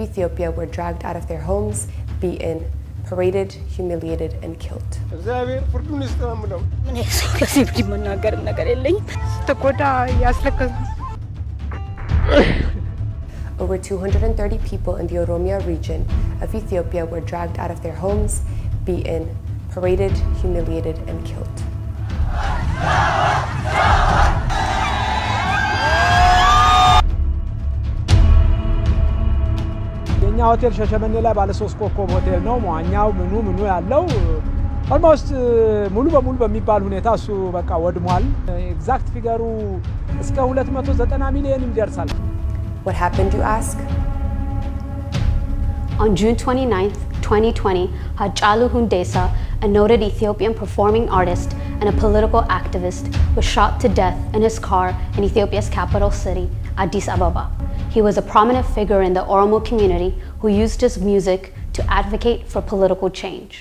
Ethiopia were dragged out of their homes, beaten, paraded, humiliated, and killed. Over 230 people in the Oromia region of Ethiopia were dragged out of their homes, beaten, paraded, humiliated, and killed. የኛ ሆቴል ሸሸመኔ ላይ ባለ 3 ኮከብ ሆቴል ነው። ሟኛው ምኑ ያለው almost ሙሉ በሙሉ በሚባል ሁኔታ እሱ በቃ ወድሟል። ኤግዛክት ፊገሩ እስከ 290 ሚሊዮን ይደርሳል። What happened, you ask? On June 29th, 2020, Hachalu Hundessa, a noted Ethiopian performing artist and a political activist, was shot to death in his car in Ethiopia's capital city, Addis Ababa. He was a prominent figure in the Oromo community who used his music to advocate for political change.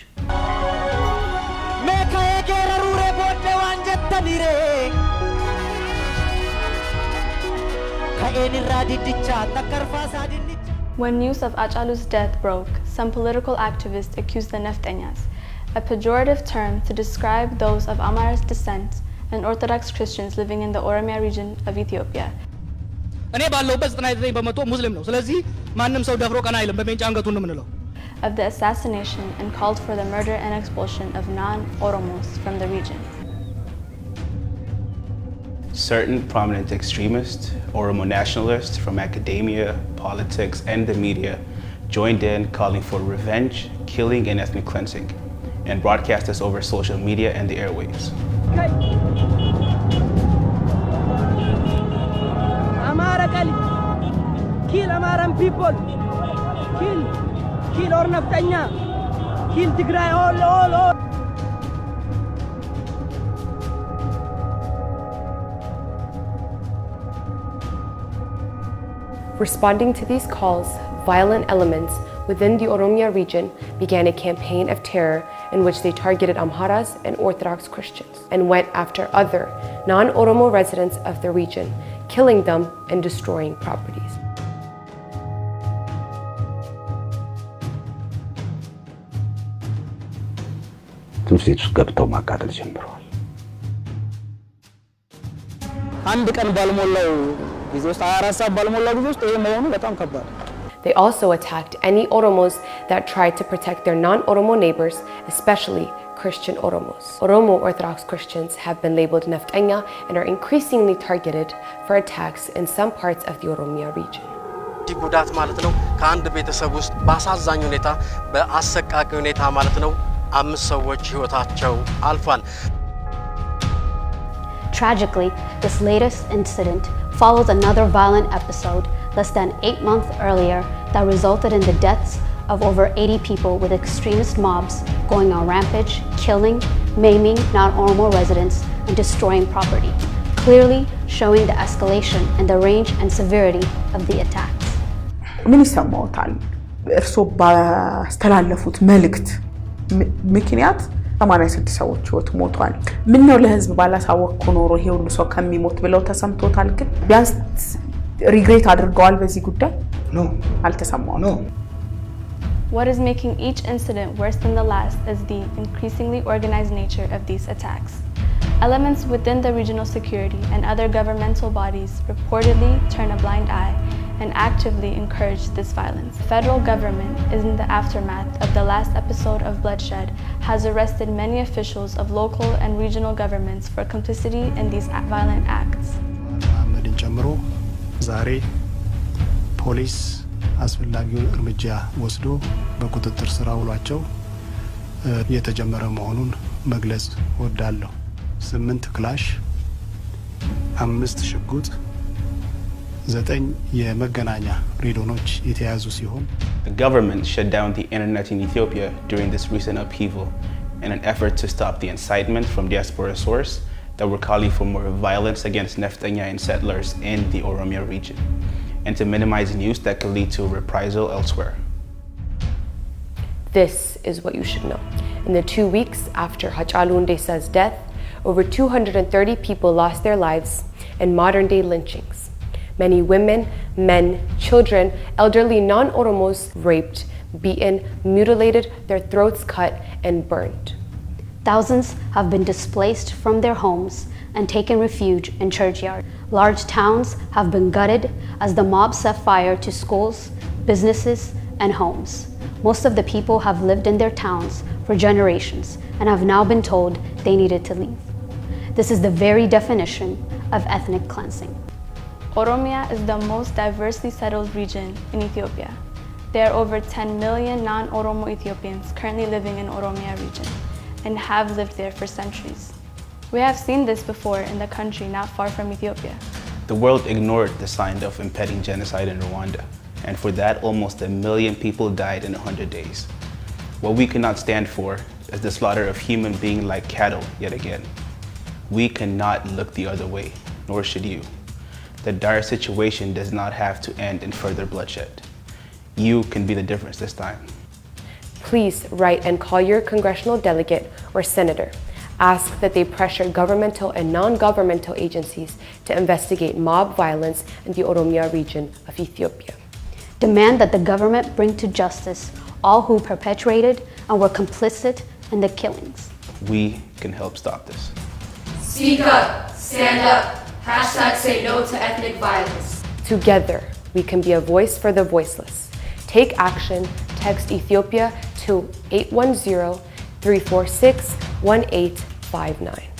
When news of Hachalu's death broke, some political activists accused the Nefteñas, a pejorative term to describe those of Amharic descent and Orthodox Christians living in the Oromia region of Ethiopia. Of the assassination and called for the murder and expulsion of non-Oromos from the region. Certain prominent extremists, Oromo nationalists from academia, politics, and the media joined in calling for revenge, killing, and ethnic cleansing, and broadcast this over social media and the airwaves. Kill Amaran people, kill or Nefteña, kill Tigray, all. Responding to these calls, violent elements within the Oromia region began a campaign of terror in which they targeted Amharas and Orthodox Christians and went after other non-Oromo residents of the region, killing them and destroying properties. ትምህርት ቤት ውስጥ ገብተው ማቃጠል ጀምረዋል። አንድ ቀን ባልሞላው ጊዜ ውስጥ 24 ሰዓት ባልሞላው ጊዜ ውስጥ ይሄ መሆኑ በጣም ከባድ። They also attacked any Oromos that tried to protect their non-Oromo neighbors, especially Christian Oromos. Oromo Orthodox Christians have been labeled Nefteña and are increasingly targeted for attacks in some parts of the Oromia region. ጉዳት ማለት ነው ከአንድ ቤተሰብ ውስጥ በአሳዛኝ ሁኔታ በአሰቃቂ ሁኔታ ማለት ነው 5 ሰዎች ህይወታቸው አልፏል። Tragically, this latest incident follows another violent episode less than 8 months earlier that resulted in the deaths of over 80 people with extremist mobs going on rampage, killing, maiming non-Oromo residents, and destroying property, clearly showing the escalation and the range and severity of the attacks. ምን ይሰማዎታል? እርሶ ባስተላለፉት መልእክት ምክንያት 86 ሰዎች ህይወት ሞቷል። ምን ነው ለህዝብ ባላሳወቅኩ ኖሮ ይሄ ሁሉ ሰው ከሚሞት ብለው ተሰምቶታል? ግን ቢያንስ ሪግሬት አድርገዋል በዚህ ጉዳይ? ኖ አልተሰማው። ኖ What is making each incident worse than the last is the increasingly organized nature of these attacks. Elements within the regional security and other governmental bodies reportedly turn a blind eye and actively encourage this violence. The federal government, in the aftermath of the last episode of bloodshed, has arrested many officials of local and regional governments for complicity in these violent acts. አመድን ጨምሮ ዛሬ ፖሊስ አስፈላጊውን እርምጃ ወስዶ በቁጥጥር ስር አውሏቸው የተጀመረ መሆኑን መግለጽ ወዳለሁ። 8 ክላሽ፣ 5 ሽጉጥ፣ 9 የመገናኛ ሬዲዮኖች የተያዙ ሲሆን The government shut down the internet in Ethiopia during this recent upheaval in an effort to stop the incitement from diaspora sources that were calling for more violence against Nefteña and settlers in the Oromia region, and to minimize news that could lead to reprisal elsewhere. This is what you should know. In the 2 weeks after Hachalu Hundessa's death, over 230 people lost their lives in modern-day lynchings. Many women, men, children, elderly non-Oromos raped, beaten, mutilated, their throats cut, and burned. Thousands have been displaced from their homes and taken refuge in churchyards. Large towns have been gutted as the mob set fire to schools, businesses, and homes. Most of the people have lived in their towns for generations and have now been told they needed to leave. This is the very definition of ethnic cleansing. Oromia is the most diversely settled region in Ethiopia. There are over 10 million non-Oromo Ethiopians currently living in Oromia region and have lived there for centuries. We have seen this before in the country not far from Ethiopia. The world ignored the sign of impending genocide in Rwanda, and for that almost 1 million people died in 100 days. What we cannot stand for is the slaughter of human beings like cattle yet again. We cannot look the other way, nor should you. The dire situation does not have to end in further bloodshed. You can be the difference this time. Please write and call your congressional delegate or senator. Ask that they pressure governmental and non-governmental agencies to investigate mob violence in the Oromia region of Ethiopia. Demand that the government bring to justice all who perpetrated and were complicit in the killings. We can help stop this. Speak up, stand up, hashtag say no to ethnic violence. Together, we can be a voice for the voiceless. Take action, text Ethiopia to 810-346-1859.